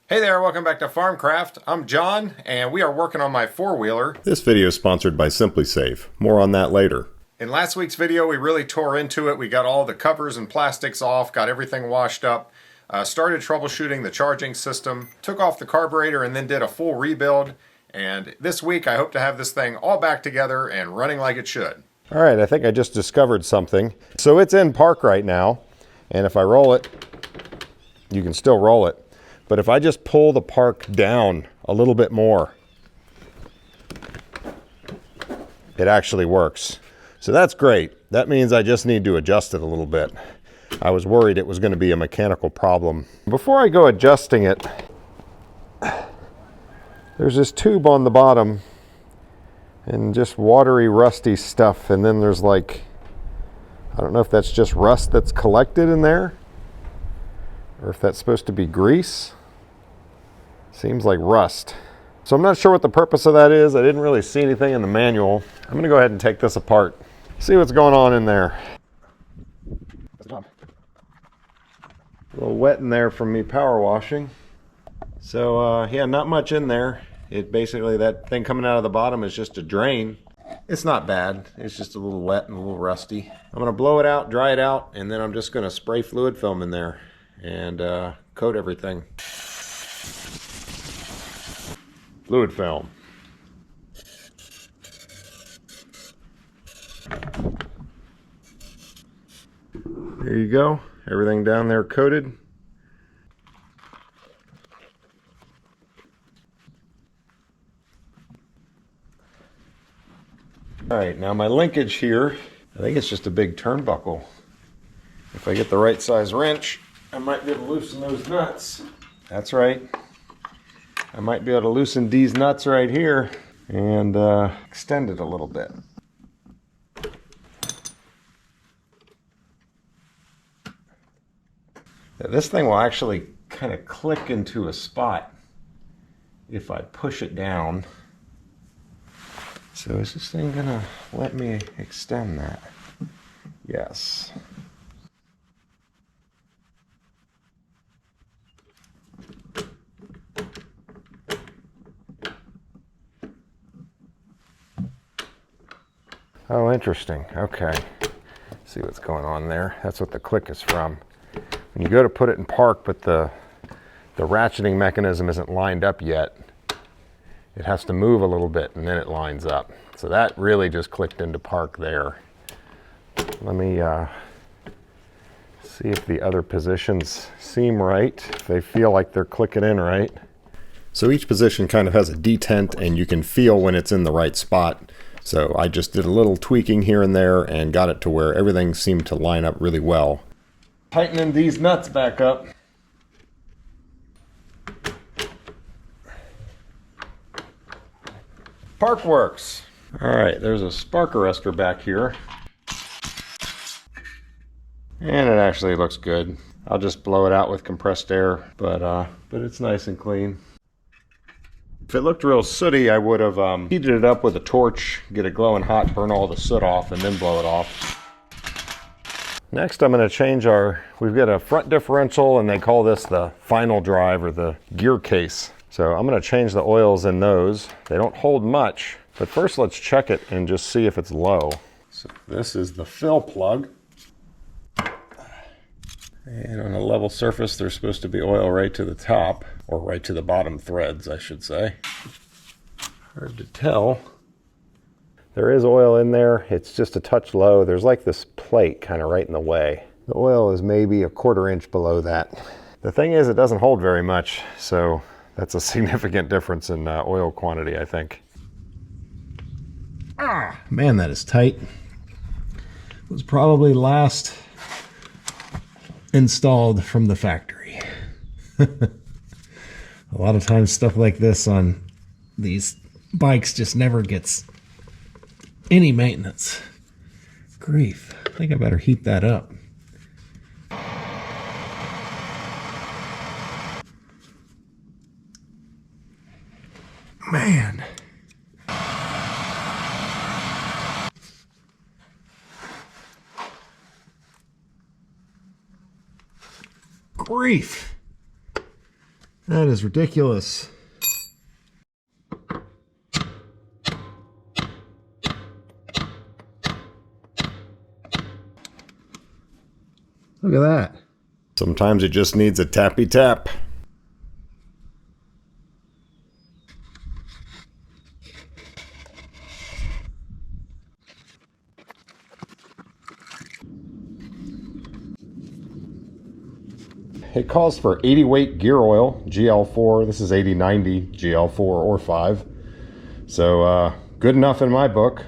Hey there, welcome back to Farmcraft. I'm John, and we are working on my four-wheeler. This video is sponsored by SimpliSafe. More on that later. In last week's video, we really tore into it. We got all the covers and plastics off, got everything washed up, started troubleshooting the charging system, took off the carburetor, and then did a full rebuild. And this week, I hope to have this thing all back together and running like it should. All right, I think I just discovered something. So it's in park right now, and if I roll it, you can still roll it. But if I just pull the park down a little bit more, it actually works. So that's great. That means I just need to adjust it a little bit. I was worried it was going to be a mechanical problem. Before I go adjusting it, there's this tube on the bottom and just watery, rusty stuff. And then there's like, I don't know if that's just rust that's collected in there, or if that's supposed to be grease. Seems like rust. So I'm not sure what the purpose of that is. I didn't really see anything in the manual. I'm gonna go ahead and take this apart, see what's going on in there. A little wet in there from me power washing. So yeah, not much in there. It basically, that thing coming out of the bottom is just a drain. It's not bad. It's just a little wet and a little rusty. I'm gonna blow it out, dry it out, and then I'm just gonna spray fluid film in there and coat everything. Fluid film. There you go. Everything down there coated. All right, now my linkage here, I think it's just a big turnbuckle. If I get the right size wrench, I might be able to loosen those nuts. That's right. I might be able to loosen these nuts right here and extend it a little bit. Now, this thing will actually kind of click into a spot if I push it down. So is this thing gonna let me extend that? Yes. Oh, interesting. Okay. See what's going on there. That's what the click is from. When you go to put it in park, but the ratcheting mechanism isn't lined up yet, it has to move a little bit and then it lines up. So that really just clicked into park there. Let me see if the other positions seem right, if they feel like they're clicking in right. So each position kind of has a detent and you can feel when it's in the right spot. So I just did a little tweaking here and there and got it to where everything seemed to line up really well. Tightening these nuts back up. Park works. All right, there's a spark arrestor back here. And it actually looks good. I'll just blow it out with compressed air, but it's nice and clean. If it looked real sooty, I would have heated it up with a torch, get it glowing hot, burn all the soot off, and then blow it off. Next, I'm going to change we've got a front differential, and they call this the final drive or the gear case. So I'm going to change the oils in those. They don't hold much, but first let's check it and just see if it's low. So this is the fill plug. And on a level surface, there's supposed to be oil right to the top, or right to the bottom threads, I should say. Hard to tell. There is oil in there. It's just a touch low. There's like this plate kind of right in the way. The oil is maybe a 1/4 inch below that. The thing is, it doesn't hold very much, so that's a significant difference in oil quantity, I think. Ah, man, that is tight. It was probably last installed from the factory. A lot of times stuff like this on these bikes just never gets any maintenance. Grief. I think I better heat that up. Man. grief. That is ridiculous. Look at that. Sometimes it just needs a tappy tap. It calls for 80 weight gear oil, GL4. This is 80/90, GL4 or 5. So good enough in my book.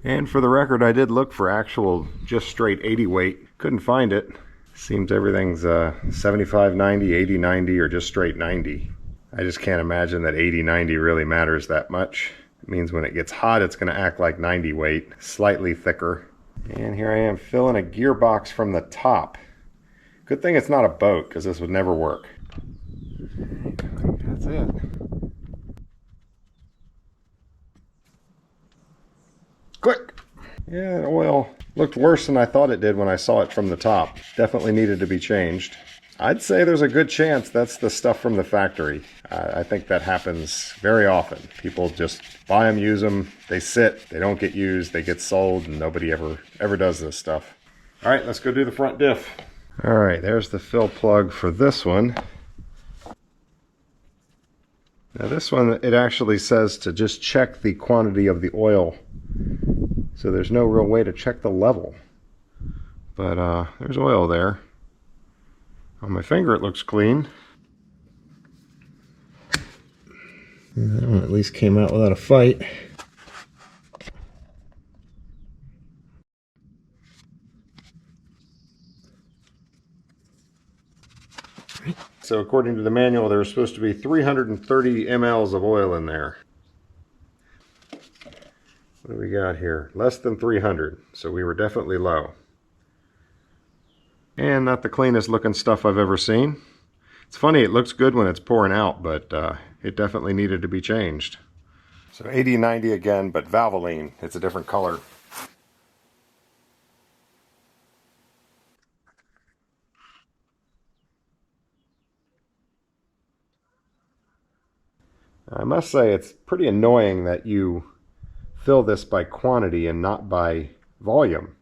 And for the record, I did look for actual just straight 80 weight. Couldn't find it. Seems everything's 75/90, 80/90, or just straight 90. I just can't imagine that 80/90 really matters that much. It means when it gets hot, it's going to act like 90 weight, slightly thicker. And here I am filling a gearbox from the top. Good thing it's not a boat, because this would never work. That's it. Click! Yeah, the oil looked worse than I thought it did when I saw it from the top. Definitely needed to be changed. I'd say there's a good chance that's the stuff from the factory. I think that happens very often. People just buy them, use them, they sit, they don't get used, they get sold, and nobody ever does this stuff. All right, let's go do the front diff. All right, there's the fill plug for this one. Now this one, it actually says to just check the quantity of the oil. So there's no real way to check the level. But there's oil there. On my finger it looks clean. And that one at least came out without a fight. So according to the manual, there was supposed to be 330 mLs of oil in there. What do we got here? Less than 300, so we were definitely low. And not the cleanest looking stuff I've ever seen. It's funny, it looks good when it's pouring out, but it definitely needed to be changed. So 80/90 again, but Valvoline. It's a different color. I must say it's pretty annoying that you fill this by quantity and not by volume.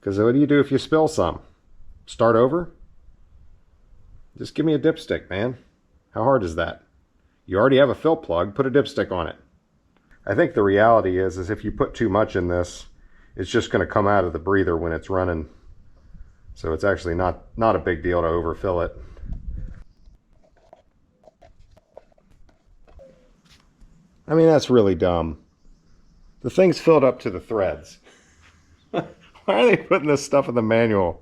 Because what do you do if you spill some? Start over? Just give me a dipstick, man. How hard is that? You already have a fill plug, put a dipstick on it. I think the reality is if you put too much in this, it's just going to come out of the breather when it's running. So it's actually not a big deal to overfill it. I mean, that's really dumb. The thing's filled up to the threads. Why are they putting this stuff in the manual?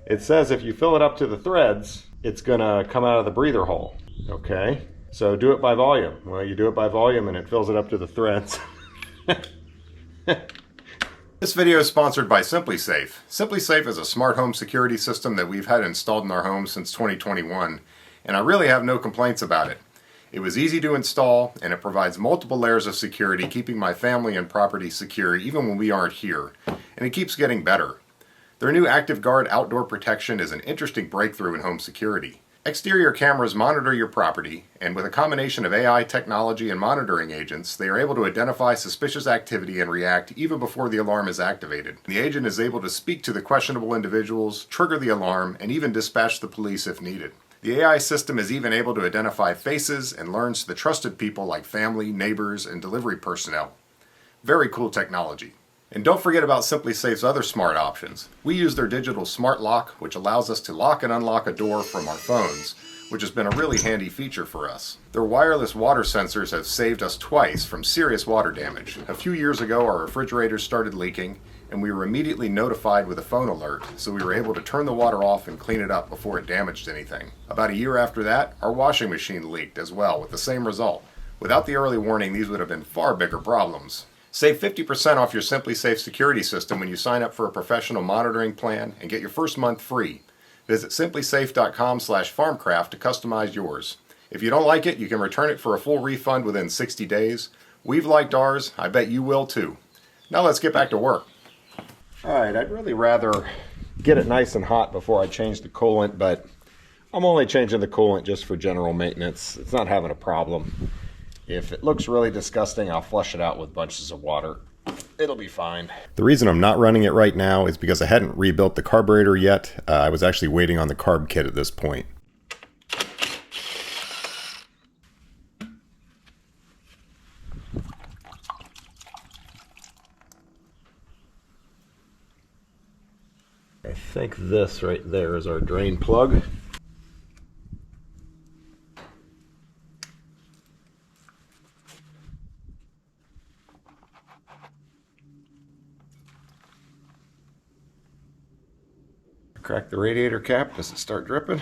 It says if you fill it up to the threads, it's going to come out of the breather hole. Okay, so do it by volume. Well, you do it by volume and it fills it up to the threads. This video is sponsored by SimpliSafe. SimpliSafe is a smart home security system that we've had installed in our home since 2021, and I really have no complaints about it. It was easy to install, and it provides multiple layers of security, keeping my family and property secure even when we aren't here, and it keeps getting better. Their new Active Guard outdoor protection is an interesting breakthrough in home security. Exterior cameras monitor your property, and with a combination of AI technology and monitoring agents, they are able to identify suspicious activity and react even before the alarm is activated. The agent is able to speak to the questionable individuals, trigger the alarm, and even dispatch the police if needed. The AI system is even able to identify faces and learns the trusted people like family, neighbors, and delivery personnel. Very cool technology. And don't forget about SimpliSafe's other smart options. We use their digital smart lock, which allows us to lock and unlock a door from our phones, which has been a really handy feature for us. Their wireless water sensors have saved us twice from serious water damage. A few years ago, our refrigerators started leaking, and we were immediately notified with a phone alert, so we were able to turn the water off and clean it up before it damaged anything. About a year after that, our washing machine leaked as well, with the same result. Without the early warning, these would have been far bigger problems. Save 50% off your SimpliSafe security system when you sign up for a professional monitoring plan and get your first month free. Visit simplisafe.com/farmcraft to customize yours. If you don't like it, you can return it for a full refund within 60 days. We've liked ours. I bet you will too. Now let's get back to work. Alright, I'd really rather get it nice and hot before I change the coolant, but I'm only changing the coolant just for general maintenance. It's not having a problem. If it looks really disgusting, I'll flush it out with bunches of water. It'll be fine. The reason I'm not running it right now is because I hadn't rebuilt the carburetor yet. I was actually waiting on the carb kit at this point. I think this right there is our drain plug. Crack the radiator cap. Does it start dripping?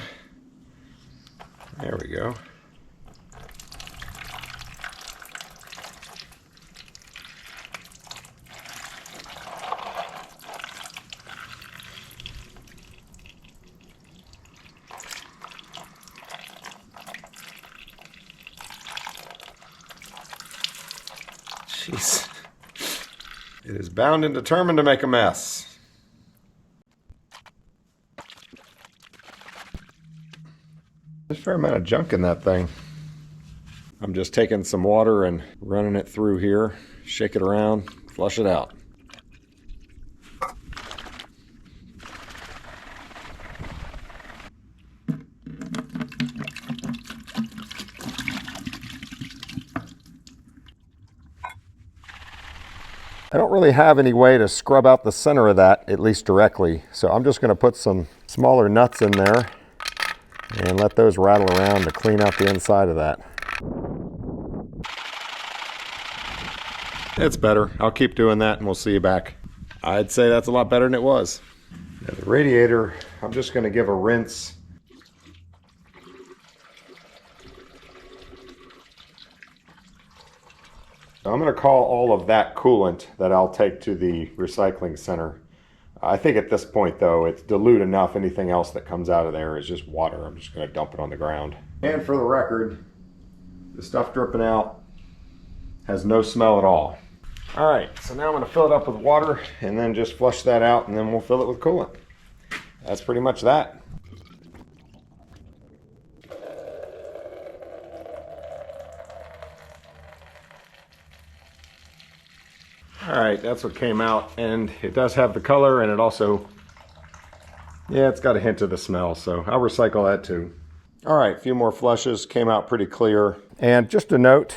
There we go. Jeez. It is bound and determined to make a mess. There's a fair amount of junk in that thing. I'm just taking some water and running it through here, shake it around, flush it out. I don't really have any way to scrub out the center of that, at least directly, so I'm just going to put some smaller nuts in there and let those rattle around to clean out the inside of that. It's better. I'll keep doing that and we'll see you back. I'd say that's a lot better than it was. Now the radiator, I'm just going to give a rinse. I'm going to call all of that coolant that I'll take to the recycling center. I think at this point though, it's dilute enough. Anything else that comes out of there is just water. I'm just going to dump it on the ground. And for the record, the stuff dripping out has no smell at all. All right, so now I'm going to fill it up with water and then just flush that out, and then we'll fill it with coolant. That's pretty much that. All right, that's what came out, and it does have the color, and it also, yeah, it's got a hint of the smell, so I'll recycle that too. All right, a few more flushes, came out pretty clear. And just a note,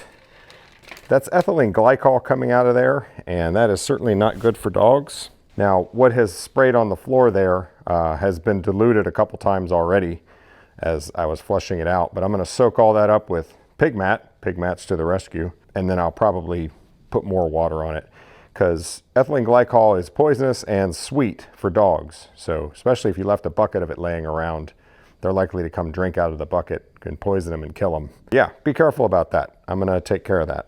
that's ethylene glycol coming out of there, and that is certainly not good for dogs. Now, what has sprayed on the floor there has been diluted a couple times already as I was flushing it out, but I'm gonna soak all that up with pig mat, pig mats to the rescue, and then I'll probably put more water on it, because ethylene glycol is poisonous and sweet for dogs. So especially if you left a bucket of it laying around, they're likely to come drink out of the bucket and poison them and kill them. Yeah, be careful about that. I'm gonna take care of that.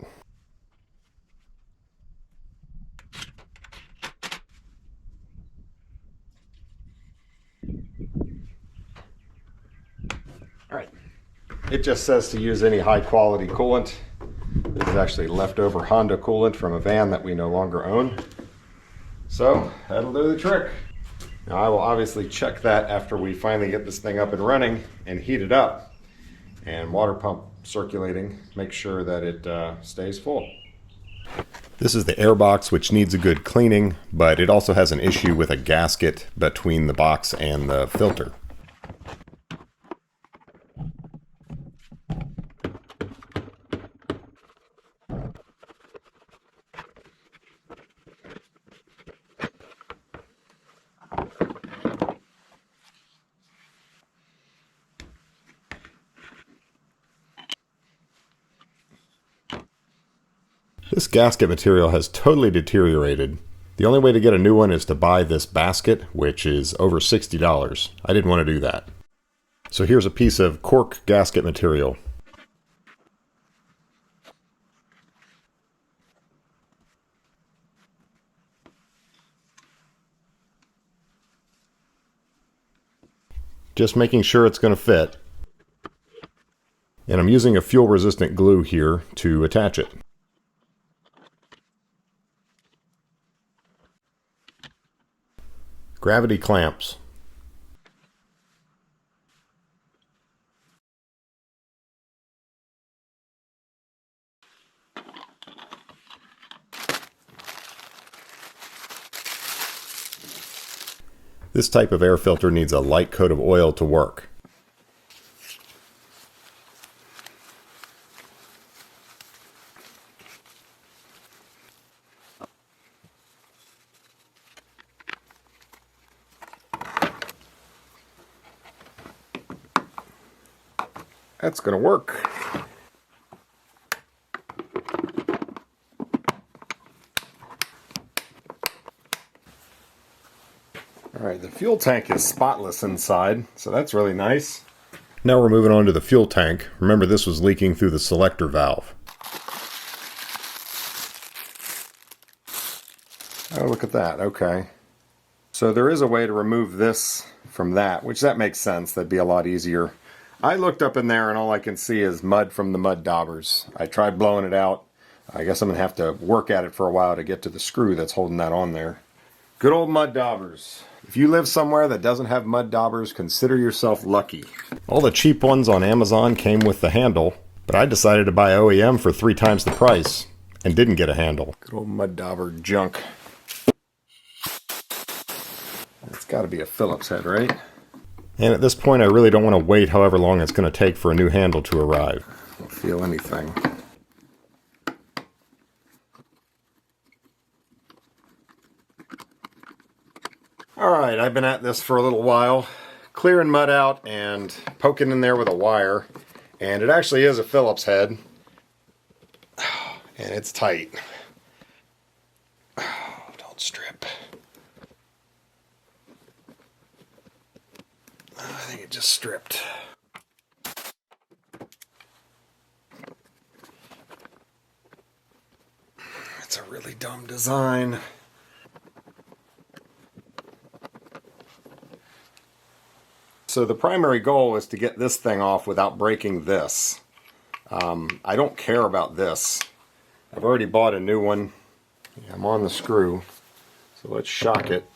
All right, it just says to use any high quality coolant. This is actually leftover Honda coolant from a van that we no longer own. So that'll do the trick. Now I will obviously check that after we finally get this thing up and running and heat it up and water pump circulating, make sure that it stays full. This is the Airbox, which needs a good cleaning, but it also has an issue with a gasket between the box and the filter. This gasket material has totally deteriorated. The only way to get a new one is to buy this basket, which is over $60. I didn't want to do that. So here's a piece of cork gasket material. Just making sure it's going to fit. And I'm using a fuel resistant glue here to attach it. Gravity clamps. This type of air filter needs a light coat of oil to work. That's going to work. Alright, the fuel tank is spotless inside, so that's really nice. Now we're moving on to the fuel tank. Remember, this was leaking through the selector valve. Oh, look at that. Okay. So there is a way to remove this from that, which that makes sense. That'd be a lot easier. I looked up in there and all I can see is mud from the mud daubers. I tried blowing it out. I guess I'm going to have to work at it for a while to get to the screw that's holding that on there. Good old mud daubers. If you live somewhere that doesn't have mud daubers, consider yourself lucky. All the cheap ones on Amazon came with the handle, but I decided to buy OEM for 3 times the price and didn't get a handle. Good old mud dauber junk. It's got to be a Phillips head, right? And at this point I really don't want to wait however long it's going to take for a new handle to arrive. I don't feel anything. Alright, I've been at this for a little while, clearing mud out and poking in there with a wire. And it actually is a Phillips head. And it's tight. Don't strip. I think it just stripped. It's a really dumb design. So the primary goal is to get this thing off without breaking this. I don't care about this. I've already bought a new one. I'm on the screw. So let's shock it.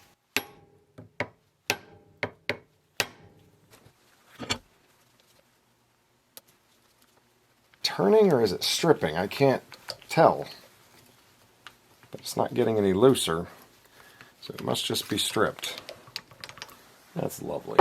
Turning or is it stripping? I can't tell. But it's not getting any looser. So it must just be stripped. That's lovely.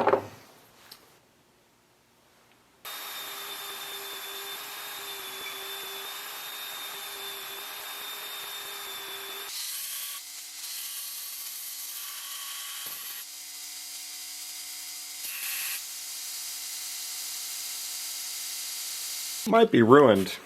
Might be ruined.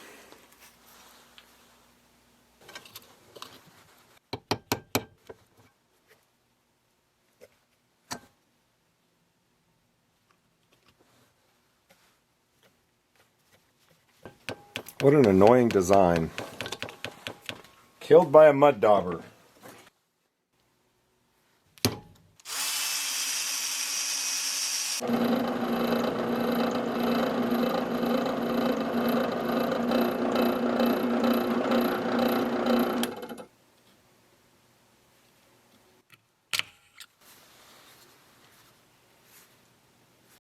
What an annoying design. Killed by a mud dauber.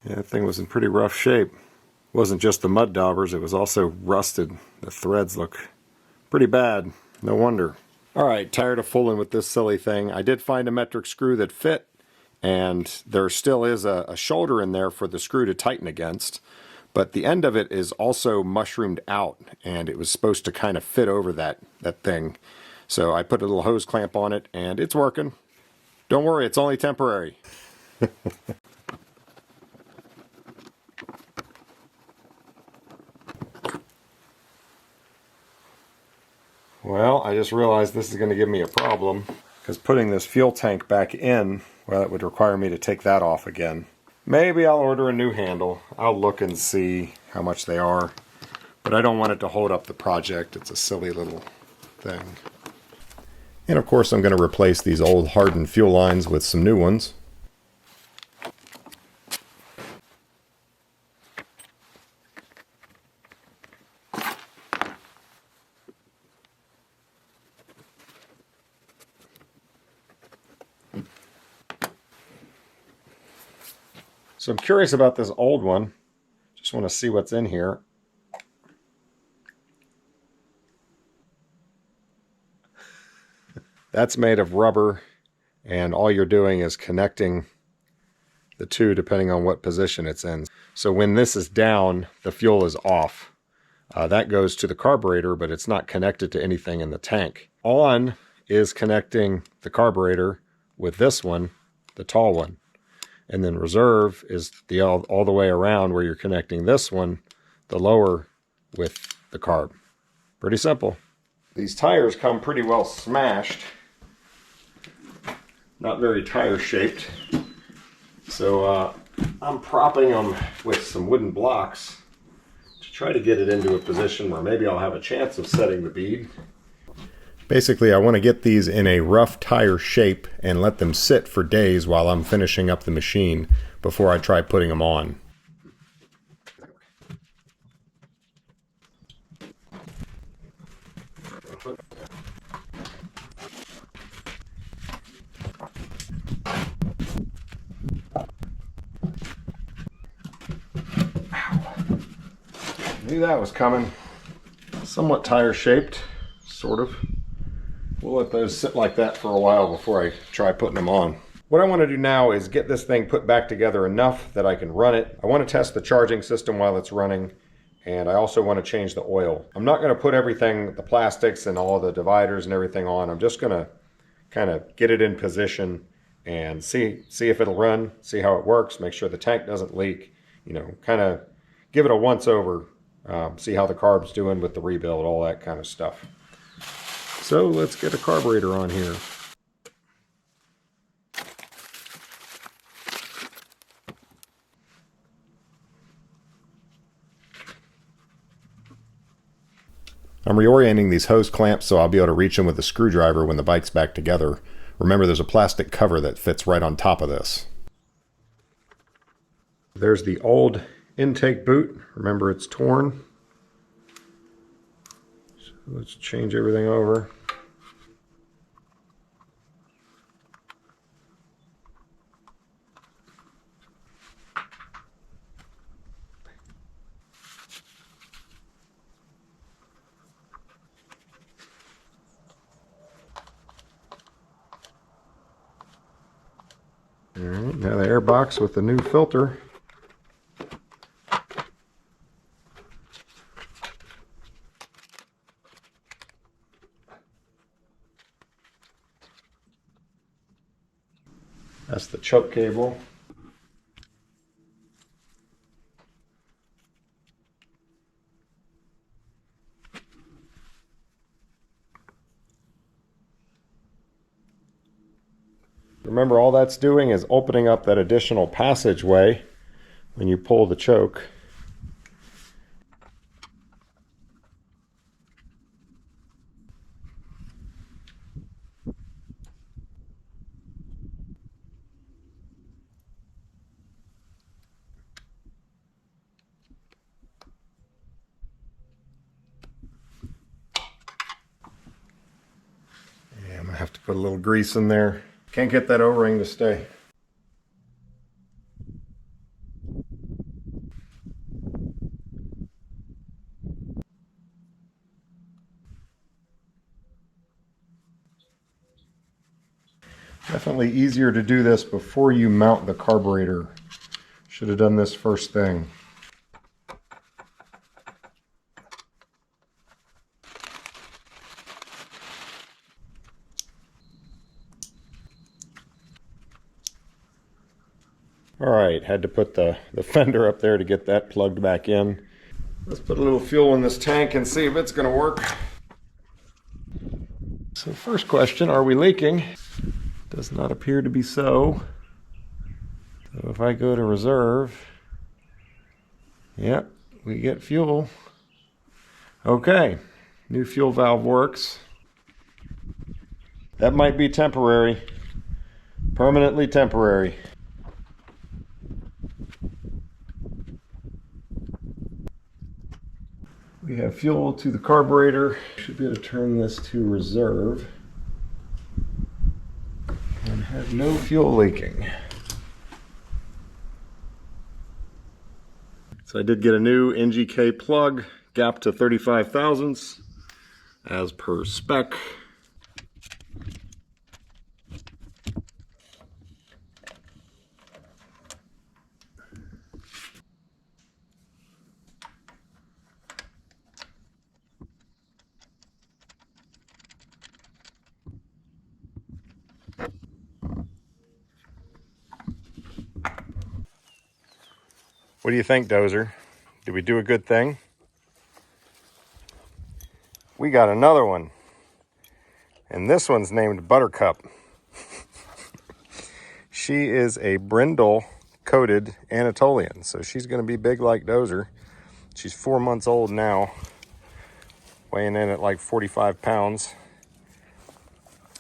Yeah, that thing was in pretty rough shape. It wasn't just the mud daubers, it was also rusted. The threads look pretty bad. No wonder. Alright, tired of fooling with this silly thing. I did find a metric screw that fit, and there still is a shoulder in there for the screw to tighten against. But the end of it is also mushroomed out, and it was supposed to kind of fit over that thing. So I put a little hose clamp on it, and it's working. Don't worry, it's only temporary. Well, I just realized this is going to give me a problem, because putting this fuel tank back in, well, it would require me to take that off again. Maybe I'll order a new handle. I'll look and see how much they are, but I don't want it to hold up the project. It's a silly little thing. And of course I'm going to replace these old hardened fuel lines with some new ones. So I'm curious about this old one. Just want to see what's in here. That's made of rubber, and all you're doing is connecting the two depending on what position it's in. So when this is down, the fuel is off. That goes to the carburetor, but it's not connected to anything in the tank. On is connecting the carburetor with this one, the tall one. And then reserve is the all the way around where you're connecting this one, the lower, with the carb. Pretty simple. These tires come pretty well smashed. Not very tire shaped. So I'm propping them with some wooden blocks to try to get it into a position where maybe I'll have a chance of setting the bead. Basically, I want to get these in a rough tire shape and let them sit for days while I'm finishing up the machine before I try putting them on. Knew that was coming. Somewhat tire shaped, sort of. We'll let those sit like that for a while before I try putting them on. What I want to do now is get this thing put back together enough that I can run it. I want to test the charging system while it's running, and I also want to change the oil. I'm not going to put everything, the plastics and all the dividers and everything on. I'm just going to kind of get it in position and see if it'll run, see how it works, make sure the tank doesn't leak, you know, kind of give it a once over, see how the carb's doing with the rebuild, all that kind of stuff. So let's get a carburetor on here. I'm reorienting these hose clamps so I'll be able to reach them with a screwdriver when the bike's back together. Remember, there's a plastic cover that fits right on top of this. There's the old intake boot. Remember, it's torn. So let's change everything over. All right, now the airbox with the new filter. That's the choke cable. Remember, all that's doing is opening up that additional passageway when you pull the choke. Yeah, I'm gonna have to put a little grease in there. Can't get that O-ring to stay. Definitely easier to do this before you mount the carburetor. Should have done this first thing. Alright, had to put the fender up there to get that plugged back in. Let's put a little fuel in this tank and see if it's going to work. So first question, are we leaking? Does not appear to be so. So if I go to reserve, yep, we get fuel. Okay, new fuel valve works. That might be temporary, permanently temporary. We have fuel to the carburetor. Should be able to turn this to reserve and have no fuel leaking. So I did get a new NGK plug, gap to 35 thousandths as per spec. What do you think, Dozer? Did we do a good thing? We got another one. And this one's named Buttercup. She is a brindle coated Anatolian, so she's going to be big like Dozer. She's 4 months old now, weighing in at like 45 pounds.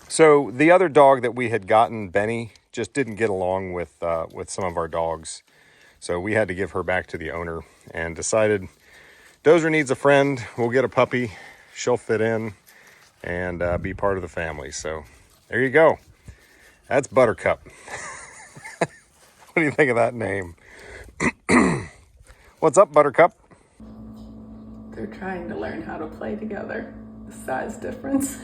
So the other dog that we had gotten, Benny, just didn't get along with some of our dogs. So we had to give her back to the owner and decided Dozer needs a friend. We'll get a puppy. She'll fit in and be part of the family. So there you go. That's Buttercup. What do you think of that name? What's up, Buttercup? They're trying to learn how to play together. The size difference.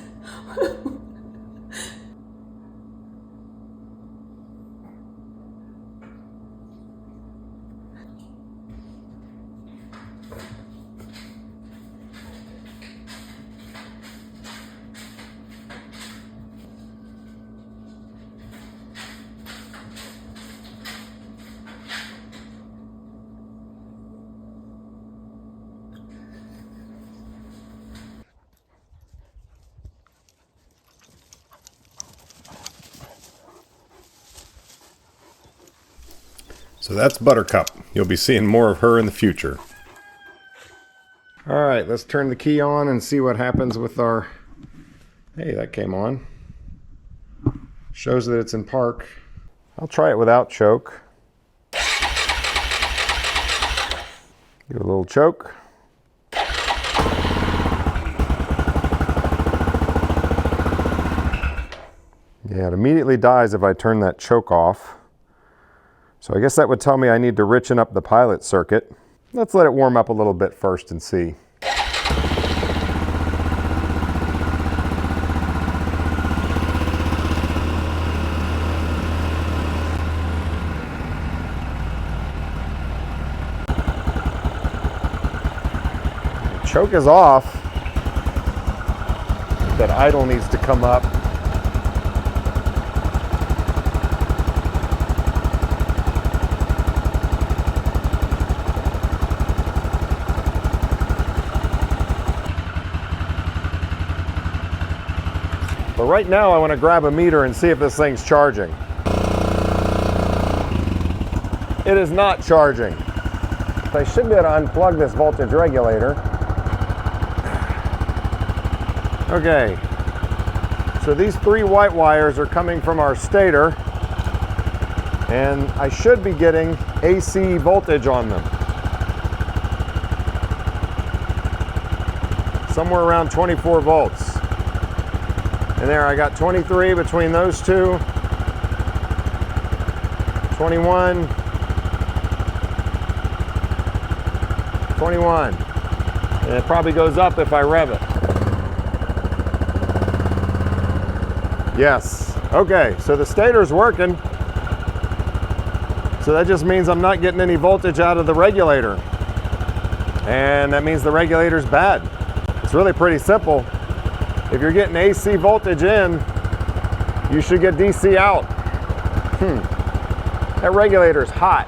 So that's Buttercup. You'll be seeing more of her in the future. All right, let's turn the key on and see what happens with our... Hey, that came on. Shows that it's in park. I'll try it without choke. Give it a little choke. Yeah, it immediately dies if I turn that choke off. So I guess that would tell me I need to richen up the pilot circuit. Let's let it warm up a little bit first and see. Choke is off. That idle needs to come up. But right now I want to grab a meter and see if this thing's charging. It is not charging. I should be able to unplug this voltage regulator. Okay, so these 3 white wires are coming from our stator, and I should be getting AC voltage on them. Somewhere around 24 volts. And there, I got 23 between those two. 21. 21. And it probably goes up if I rev it. Yes. Okay, so the stator's working. So that just means I'm not getting any voltage out of the regulator. And that means the regulator's bad. It's really pretty simple. If you're getting AC voltage in, you should get DC out. That regulator's hot.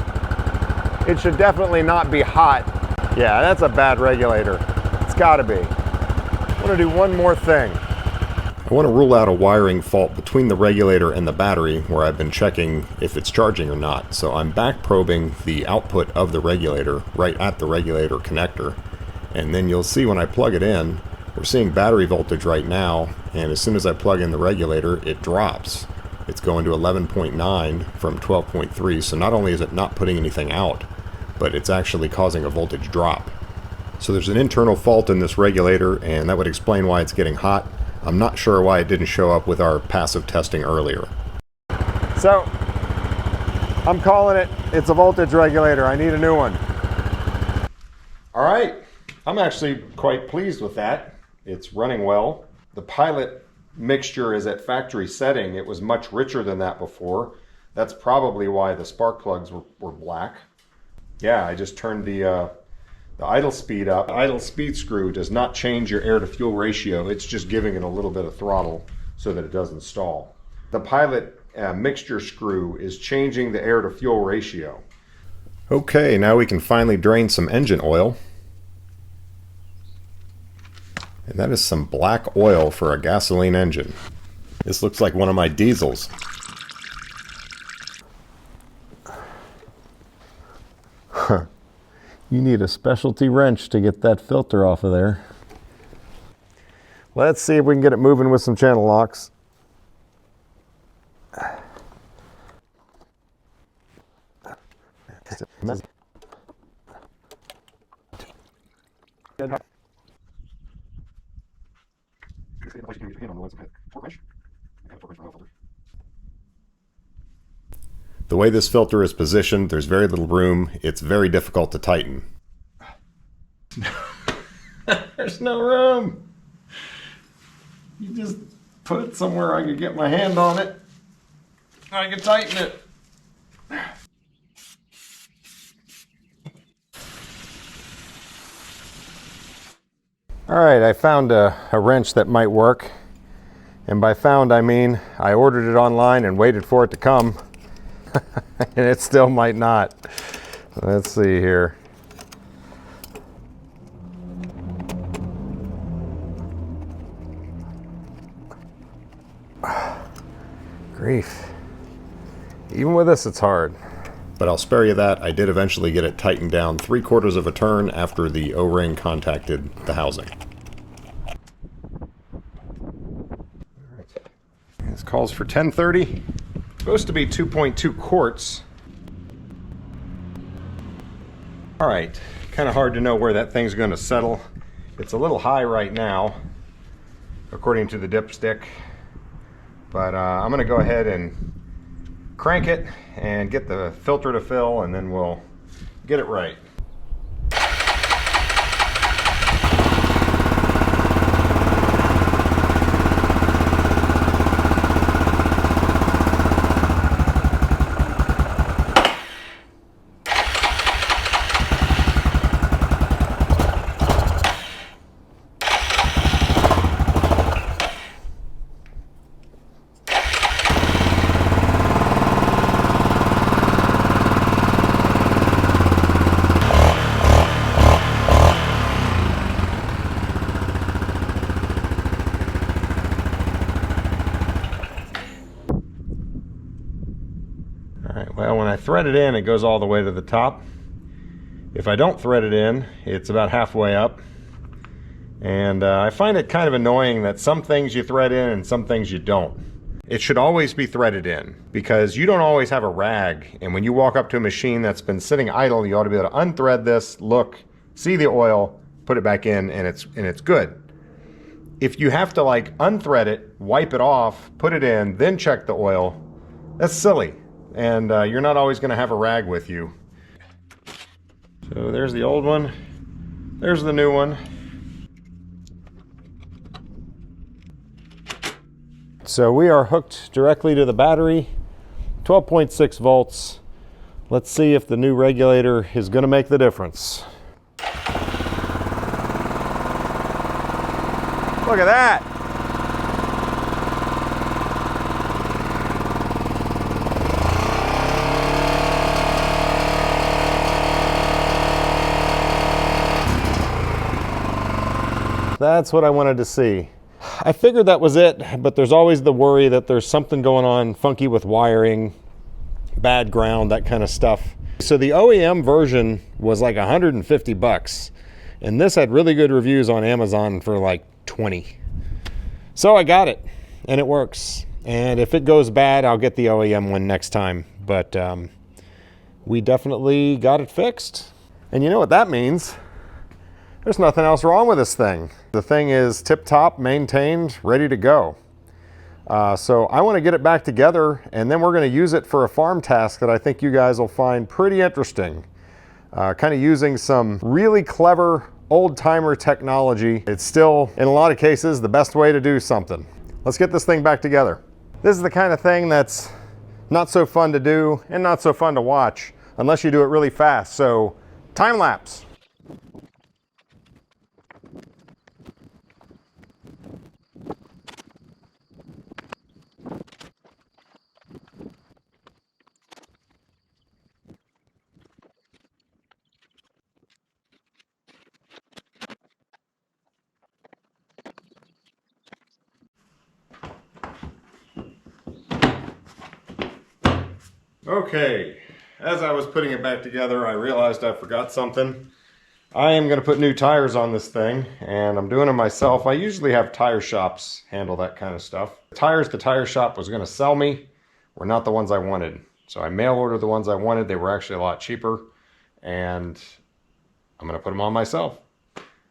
It should definitely not be hot. Yeah, that's a bad regulator. It's gotta be. I wanna do one more thing. I want to rule out a wiring fault between the regulator and the battery where I've been checking if it's charging or not. So I'm back probing the output of the regulator right at the regulator connector. And then you'll see when I plug it in, we're seeing battery voltage right now. And as soon as I plug in the regulator, it drops. It's going to 11.9 from 12.3. So not only is it not putting anything out, but it's actually causing a voltage drop. So there's an internal fault in this regulator, and that would explain why it's getting hot. I'm not sure why it didn't show up with our passive testing earlier. So, I'm calling it. It's a voltage regulator. I need a new one. All right. I'm actually quite pleased with that. It's running well. The pilot mixture is at factory setting. It was much richer than that before. That's probably why the spark plugs were black. Yeah, I just turned the idle speed up. The idle speed screw does not change your air to fuel ratio. It's just giving it a little bit of throttle so that it doesn't stall. The pilot mixture screw is changing the air to fuel ratio. Okay, now we can finally drain some engine oil. And that is some black oil for a gasoline engine. This looks like one of my diesels. You need a specialty wrench to get that filter off of there. Let's see if we can get it moving with some channel locks. The way this filter is positioned, there's very little room. It's very difficult to tighten. There's no room. You just put it somewhere I could get my hand on it. I can tighten it. All right, I found a wrench that might work. And by found, I mean I ordered it online and waited for it to come. And it still might not. Let's see here. Grief. Even with this, it's hard. But I'll spare you that. I did eventually get it tightened down 3/4 of a turn after the O-ring contacted the housing. This calls for 1030. Supposed to be 2.2 quarts. All right, kind of hard to know where that thing's going to settle. It's a little high right now, according to the dipstick. But I'm going to go ahead and crank it and get the filter to fill, and then we'll get it right. Well, when I thread it in, it goes all the way to the top. If I don't thread it in, it's about halfway up. And I find it kind of annoying that some things you thread in and some things you don't. It should always be threaded in, because you don't always have a rag. And when you walk up to a machine that's been sitting idle, you ought to be able to unthread this, look, see the oil, put it back in, and it's good. If you have to like unthread it, wipe it off, put it in, then check the oil, that's silly. And you're not always going to have a rag with you. So there's the old one. There's the new one. So we are hooked directly to the battery, 12.6 volts. Let's see if the new regulator is going to make the difference. Look at that! That's what I wanted to see. I figured that was it, but there's always the worry that there's something going on funky with wiring, bad ground, that kind of stuff. So the OEM version was like 150 bucks, and this had really good reviews on Amazon for like 20. So I got it, and it works. And if it goes bad, I'll get the OEM one next time. But we definitely got it fixed. And you know what that means? There's nothing else wrong with this thing. The thing is tip-top, maintained, ready to go. So I want to get it back together, and then we're going to use it for a farm task that I think you guys will find pretty interesting. Kind of using some really clever old-timer technology. It's still, in a lot of cases, the best way to do something. Let's get this thing back together. This is the kind of thing that's not so fun to do and not so fun to watch unless you do it really fast. So time lapse. Okay, as I was putting it back together, I realized I forgot something. I am going to put new tires on this thing, and I'm doing it myself. I usually have tire shops handle that kind of stuff. The tires the tire shop was going to sell me were not the ones I wanted. So I mail ordered the ones I wanted. They were actually a lot cheaper, and I'm going to put them on myself.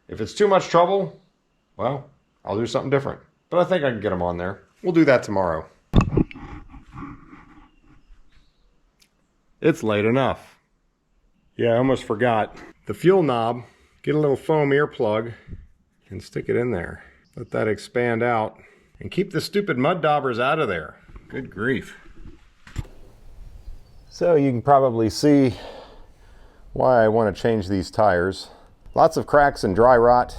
If it's too much trouble, well, I'll do something different. But I think I can get them on there. We'll do that tomorrow. It's late enough. Yeah, I almost forgot. The fuel knob, get a little foam earplug and stick it in there. Let that expand out and keep the stupid mud daubers out of there. Good grief. So you can probably see why I want to change these tires. Lots of cracks and dry rot.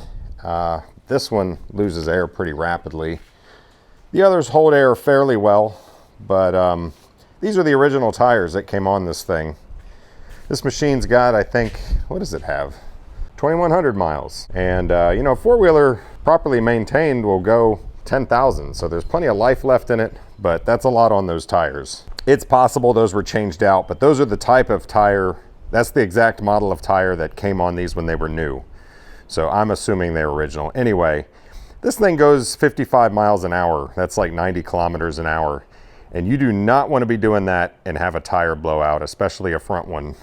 This one loses air pretty rapidly. The others hold air fairly well, but these are the original tires that came on this thing. This machine's got, I think, what does it have? 2,100 miles. And, you know, a four-wheeler properly maintained will go 10,000. So there's plenty of life left in it, but that's a lot on those tires. It's possible those were changed out, but those are the type of tire, that's the exact model of tire that came on these when they were new. So I'm assuming they're original. Anyway, this thing goes 55 miles an hour. That's like 90 kilometers an hour. And you do not want to be doing that and have a tire blow out, especially a front one.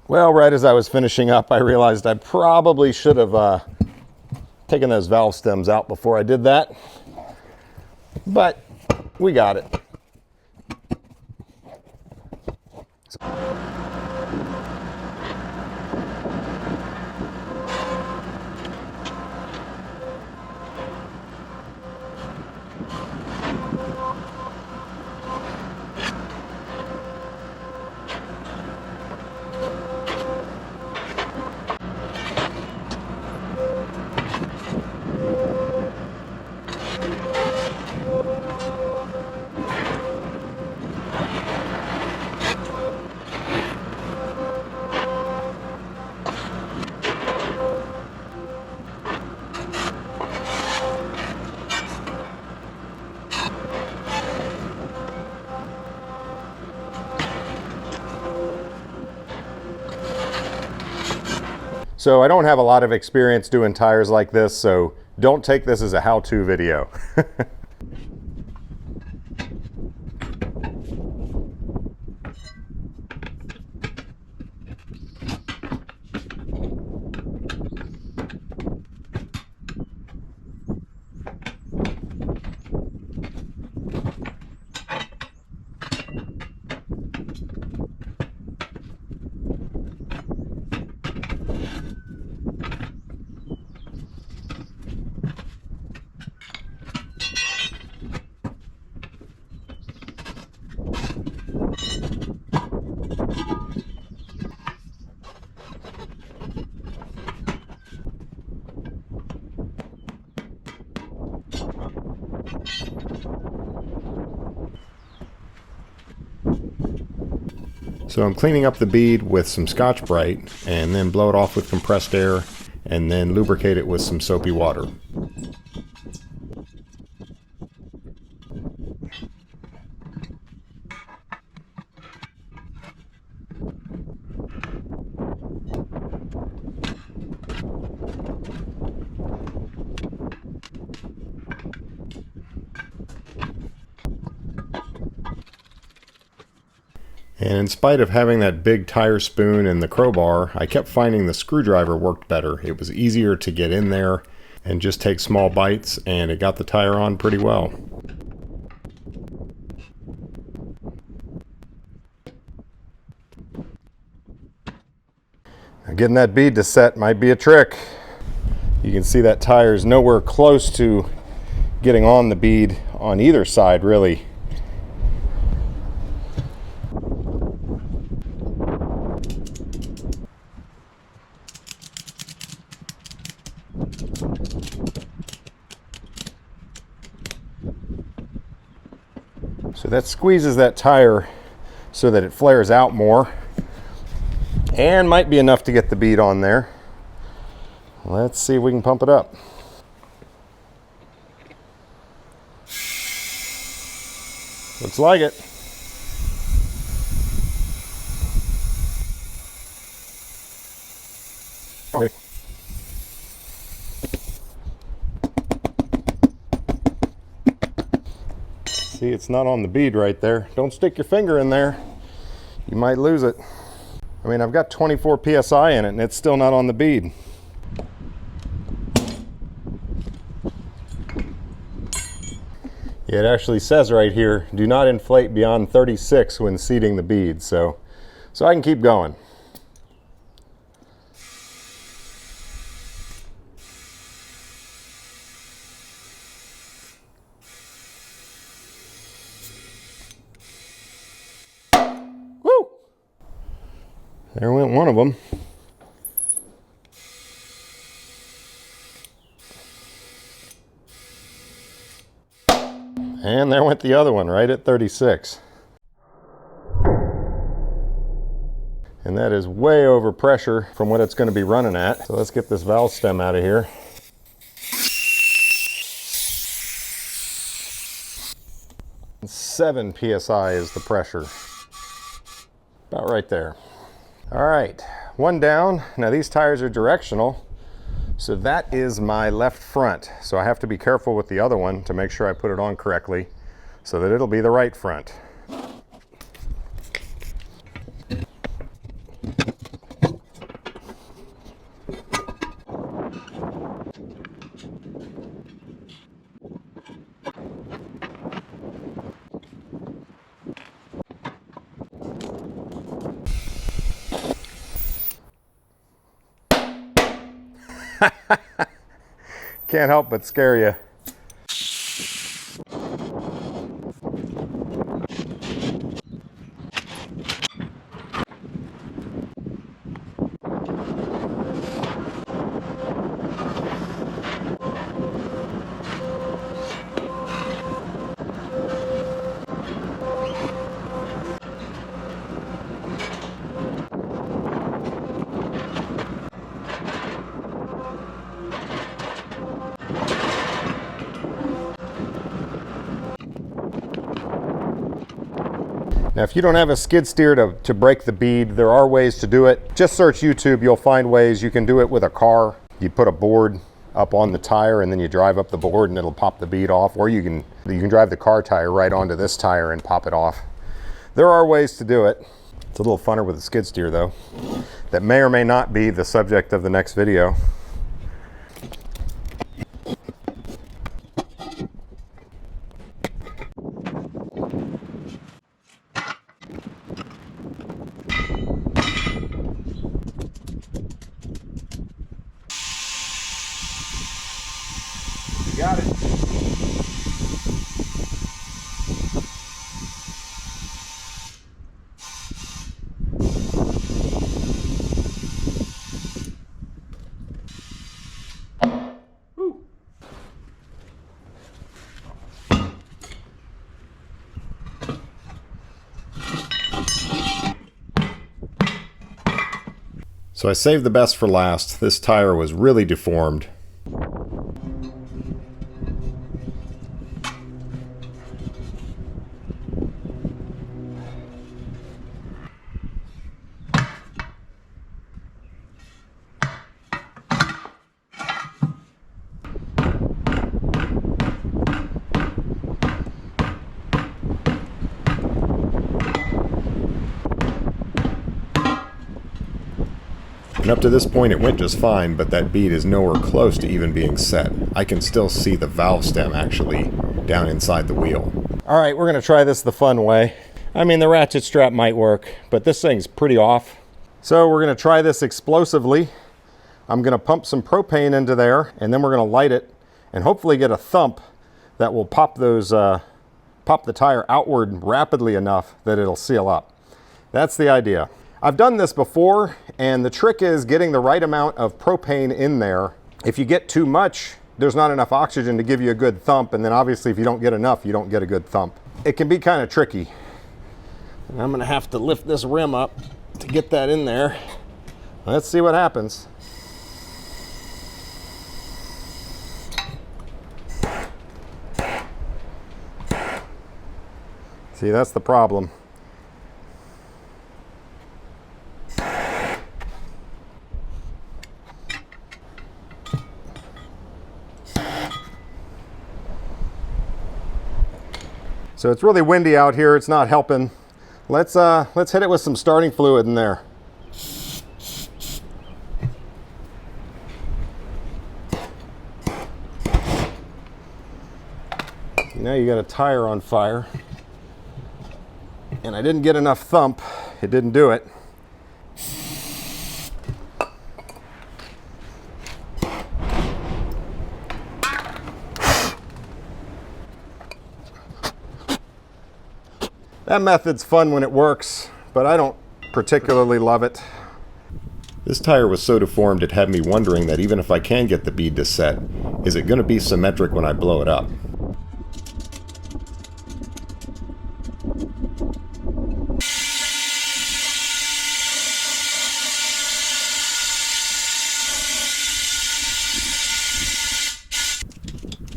Well, right as I was finishing up, I realized I probably should have taken those valve stems out before I did that, but we got it. So I don't have a lot of experience doing tires like this, so don't take this as a how-to video. So I'm cleaning up the bead with some Scotch-Brite and then blow it off with compressed air and then lubricate it with some soapy water. And in spite of having that big tire spoon and the crowbar, I kept finding the screwdriver worked better. It was easier to get in there and just take small bites, and it got the tire on pretty well. Now, getting that bead to set might be a trick. You can see that tire is nowhere close to getting on the bead on either side, really. So that squeezes that tire so that it flares out more, and might be enough to get the bead on there. Let's see if we can pump it up. Looks like it. Okay. See, it's not on the bead right there. Don't stick your finger in there. You might lose it. I mean, I've got 24 PSI in it and it's still not on the bead. Yeah, it actually says right here, do not inflate beyond 36 when seating the bead. So I can keep going. There went one of them. And there went the other one, right at 36. And that is way over pressure from what it's going to be running at. So let's get this valve stem out of here. And 7 PSI is the pressure. About right there. All right, one down. Now these tires are directional, so that is my left front. So I have to be careful with the other one to make sure I put it on correctly so that it'll be the right front. Can't help but scare you. Now, if you don't have a skid steer to break the bead, there are ways to do it. Just search YouTube, you'll find ways. You can do it with a car. You put a board up on the tire and then you drive up the board and it'll pop the bead off, or you can drive the car tire right onto this tire and pop it off. There are ways to do it. It's a little funner with a skid steer though. That may or may not be the subject of the next video. Got it. So I saved the best for last. This tire was really deformed. And up to this point it went just fine, but that bead is nowhere close to even being set. I can still see the valve stem actually down inside the wheel. All right, we're gonna try this the fun way. I mean, the ratchet strap might work, but this thing's pretty off. So we're gonna try this explosively. I'm gonna pump some propane into there, and then we're gonna light it and hopefully get a thump that will pop the tire outward rapidly enough that it'll seal up. That's the idea. I've done this before, and the trick is getting the right amount of propane in there. If you get too much, there's not enough oxygen to give you a good thump, and then obviously if you don't get enough, you don't get a good thump. It can be kind of tricky. And I'm gonna have to lift this rim up to get that in there. Let's see what happens. See, that's the problem. So it's really windy out here, it's not helping. Let's hit it with some starting fluid in there. Now you got a tire on fire. And I didn't get enough thump, it didn't do it. That method's fun when it works, but I don't particularly love it. This tire was so deformed it had me wondering that even if I can get the bead to set, is it going to be symmetric when I blow it up?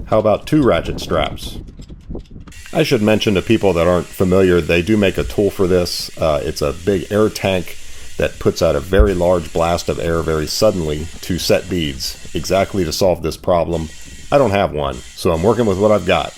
How about 2 ratchet straps? I should mention to people that aren't familiar, they do make a tool for this. It's a big air tank that puts out a very large blast of air very suddenly to set beads, exactly to solve this problem. I don't have one, so I'm working with what I've got.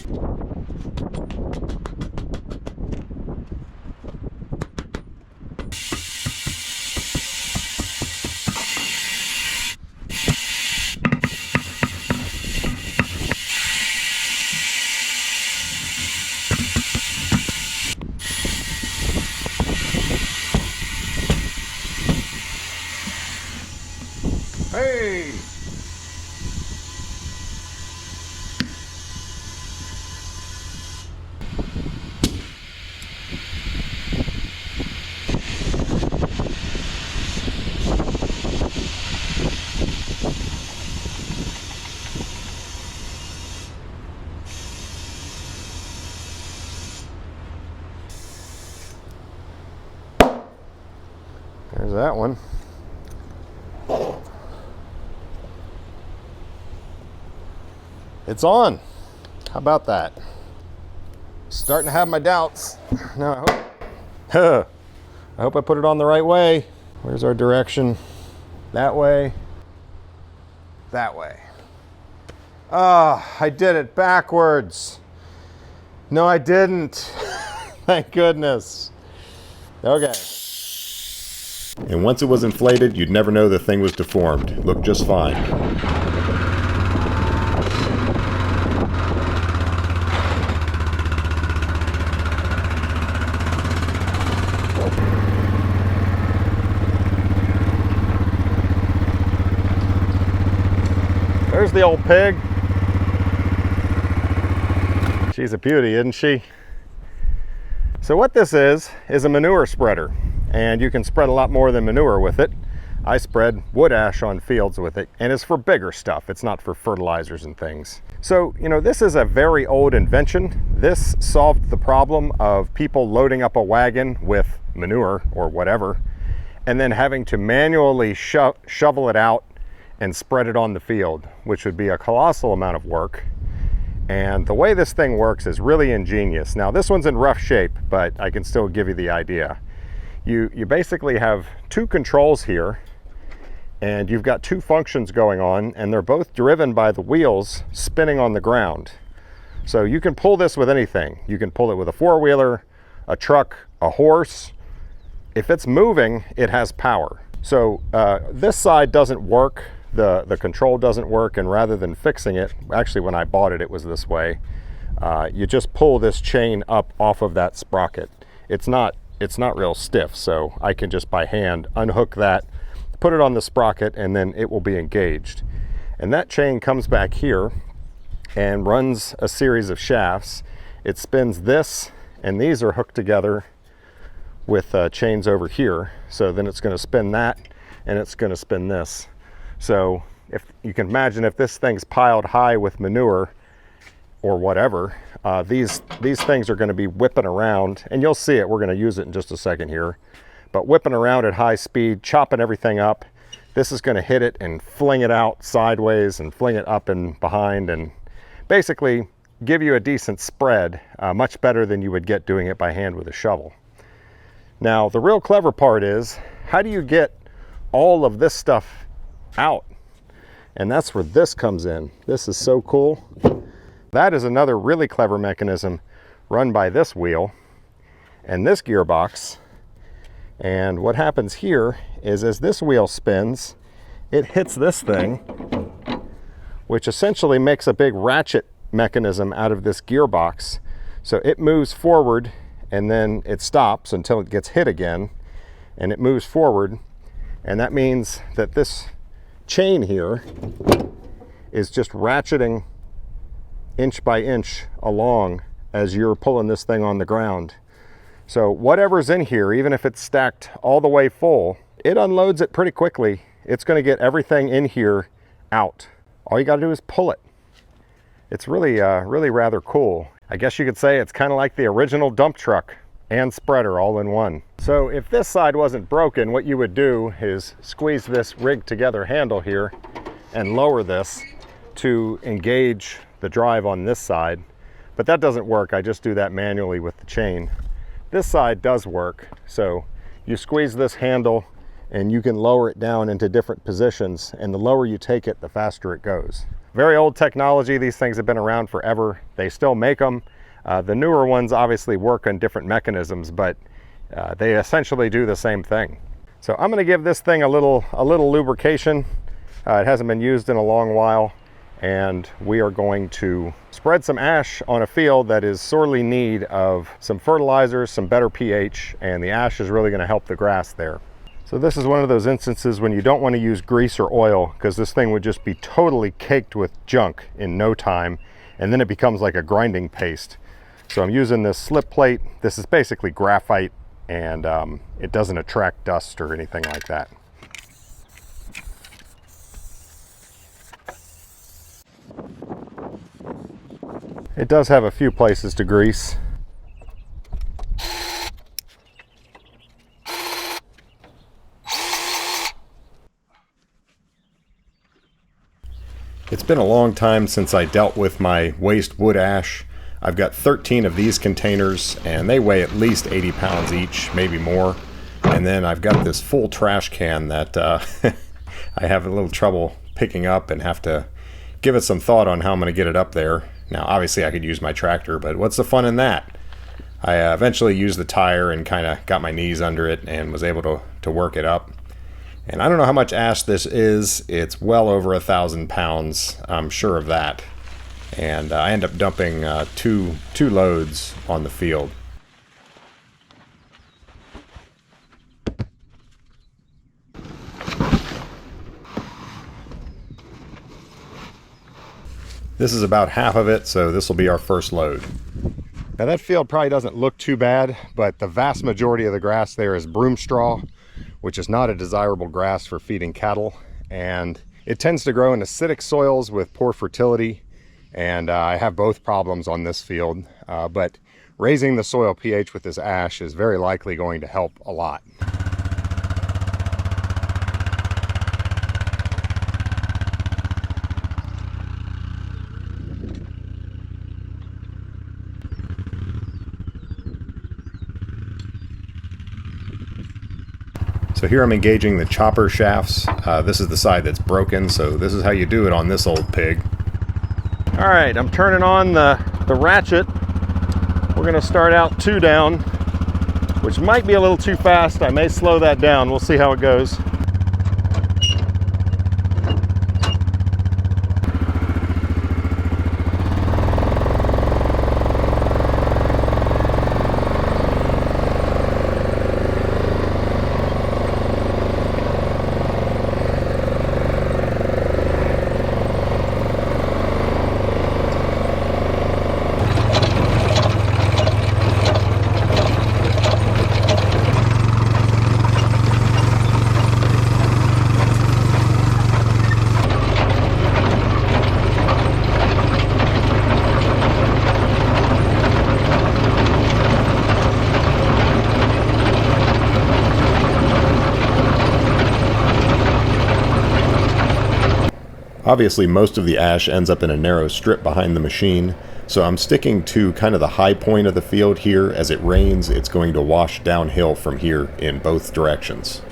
Hey! There's that one. It's on. How about that? Starting to have my doubts. Now I hope I put it on the right way. Where's our direction? That way. That way. Ah, I did it backwards. No, I didn't. Thank goodness. Okay. And once it was inflated, you'd never know the thing was deformed. It looked just fine. There's the old pig. She's a beauty, isn't she? So what this is a manure spreader, and you can spread a lot more than manure with it. I spread wood ash on fields with it, and it's for bigger stuff. It's not for fertilizers and things. So, you know, this is a very old invention. This solved the problem of people loading up a wagon with manure or whatever and then having to manually shovel it out and spread it on the field, which would be a colossal amount of work. And the way this thing works is really ingenious. Now this one's in rough shape, but I can still give you the idea. You basically have two controls here, and you've got two functions going on, and they're both driven by the wheels spinning on the ground. So you can pull this with anything. You can pull it with a four-wheeler, a truck, a horse. If it's moving, it has power. So this side doesn't work, the control doesn't work, and rather than fixing it, actually when I bought it, it was this way. You just pull this chain up off of that sprocket. It's not real stiff, so I can just by hand unhook that, put it on the sprocket, and then it will be engaged. And that chain comes back here and runs a series of shafts. It spins this, and these are hooked together with chains over here. So then it's going to spin that, and it's going to spin this. So if you can imagine, if this thing's piled high with manure or whatever, these things are going to be whipping around, and you'll see it. We're going to use it in just a second here, but whipping around at high speed, chopping everything up. This is going to hit it and fling it out sideways and fling it up and behind, and basically give you a decent spread, much better than you would get doing it by hand with a shovel. Now, the real clever part is, how do you get all of this stuff out? And that's where this comes in. This is so cool. That is another really clever mechanism run by this wheel and this gearbox. And what happens here is, as this wheel spins, it hits this thing, which essentially makes a big ratchet mechanism out of this gearbox. So it moves forward, and then it stops until it gets hit again, and it moves forward. And that means that this chain here is just ratcheting inch by inch along as you're pulling this thing on the ground. So whatever's in here, even if it's stacked all the way full, it unloads it pretty quickly. It's going to get everything in here out. All you got to do is pull it. It's really rather cool. I guess you could say it's kind of like the original dump truck and spreader all in one. So if this side wasn't broken, what you would do is squeeze this rig together handle here and lower this to engage the drive on this side. But that doesn't work. I just do that manually with the chain. This side does work. So you squeeze this handle and you can lower it down into different positions, and the lower you take it, the faster it goes. Very old technology. These things have been around forever. They still make them. The newer ones obviously work on different mechanisms, but they essentially do the same thing. So I'm going to give this thing a little lubrication. It hasn't been used in a long while, and we are going to spread some ash on a field that is sorely in need of some fertilizers, some better pH, and the ash is really going to help the grass there. So this is one of those instances when you don't want to use grease or oil, because this thing would just be totally caked with junk in no time, and then it becomes like a grinding paste. So I'm using this slip plate. This is basically graphite, and it doesn't attract dust or anything like that. It does have a few places to grease. It's been a long time since I dealt with my waste wood ash. I've got 13 of these containers, and they weigh at least 80 pounds each, maybe more. And then I've got this full trash can that I have a little trouble picking up and have to give it some thought on how I'm going to get it up there. Now, obviously I could use my tractor, but what's the fun in that? I eventually used the tire and kind of got my knees under it and was able to work it up. And I don't know how much ash this is. It's well over 1,000 pounds, I'm sure of that. And I end up dumping two loads on the field. This is about half of it, so this will be our first load. Now that field probably doesn't look too bad, but the vast majority of the grass there is broom straw, which is not a desirable grass for feeding cattle, and it tends to grow in acidic soils with poor fertility, and I have both problems on this field, but raising the soil pH with this ash is very likely going to help a lot. So here I'm engaging the chopper shafts. This is the side that's broken, so this is how you do it on this old pig. All right, I'm turning on the ratchet. We're gonna start out 2 down, which might be a little too fast. I may slow that down. We'll see how it goes. Obviously, most of the ash ends up in a narrow strip behind the machine, so I'm sticking to kind of the high point of the field here. As it rains, it's going to wash downhill from here in both directions.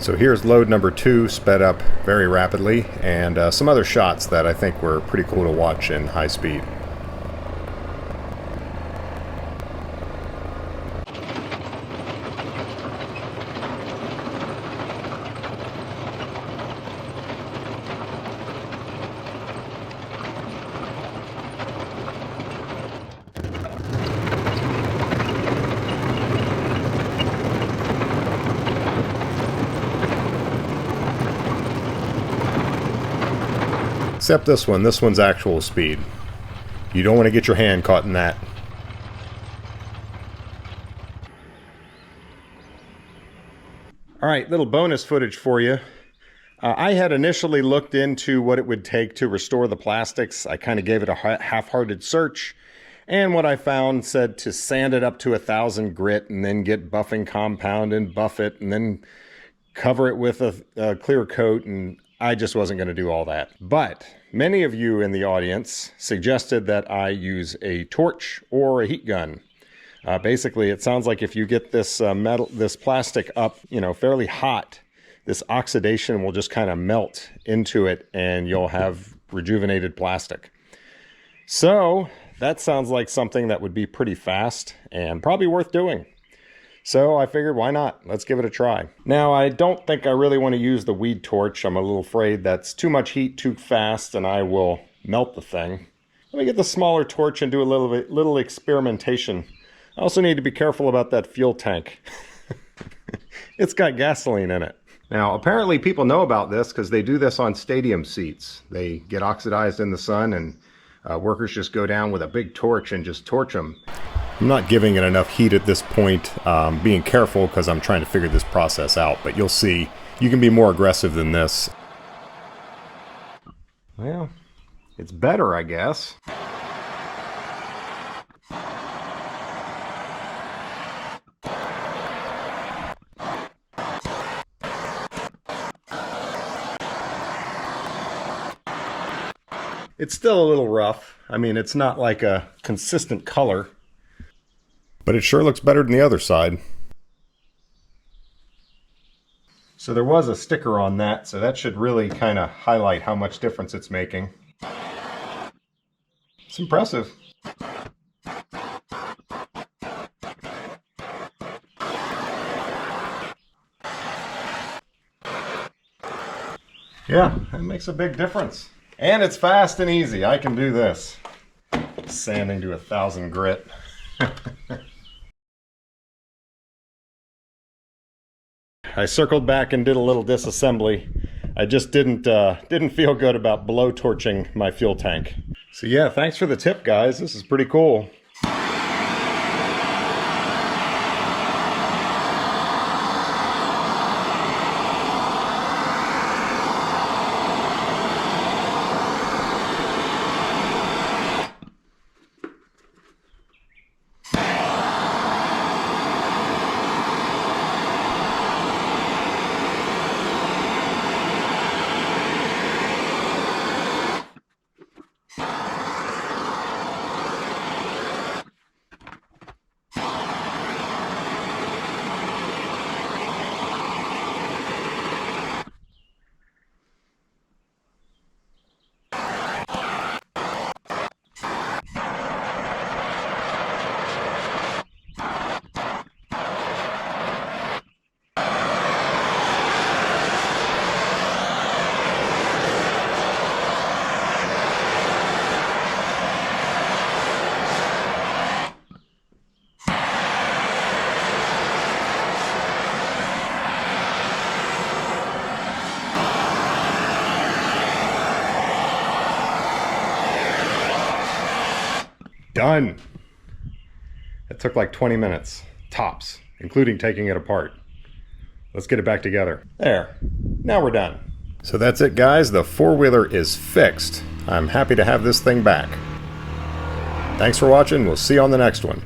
So here's load number 2 sped up very rapidly, and some other shots that I think were pretty cool to watch in high speed. Except this one's actual speed. You don't want to get your hand caught in that. Alright, little bonus footage for you. I had initially looked into what it would take to restore the plastics. I kind of gave it a half-hearted search, and what I found said to sand it up to 1,000 grit and then get buffing compound and buff it and then cover it with a clear coat, and I just wasn't going to do all that. But many of you in the audience suggested that I use a torch or a heat gun. Basically, it sounds like if you get this this plastic up, fairly hot, this oxidation will just kind of melt into it, and you'll have rejuvenated plastic. So that sounds like something that would be pretty fast and probably worth doing. So I figured, why not? Let's give it a try. Now, I don't think I really want to use the weed torch. I'm a little afraid that's too much heat too fast and I will melt the thing. Let me get the smaller torch and do a little experimentation. I also need to be careful about that fuel tank. It's got gasoline in it. Now, apparently people know about this because they do this on stadium seats. They get oxidized in the sun, and workers just go down with a big torch and just torch them. I'm not giving it enough heat at this point, being careful because I'm trying to figure this process out, but you'll see, you can be more aggressive than this. Well, it's better, I guess. It's still a little rough. I mean, it's not like a consistent color. But it sure looks better than the other side. So there was a sticker on that, so that should really kind of highlight how much difference it's making. It's impressive. Yeah, it makes a big difference. And it's fast and easy. I can do this. Sanding to 1,000 grit. I circled back and did a little disassembly. I just didn't feel good about blow torching my fuel tank. So yeah, thanks for the tip, guys. This is pretty cool. Done. It took like 20 minutes, tops, including taking it apart. Let's get it back together. There, now we're done. So that's it, guys. The four-wheeler is fixed. I'm happy to have this thing back. Thanks for watching. We'll see you on the next one.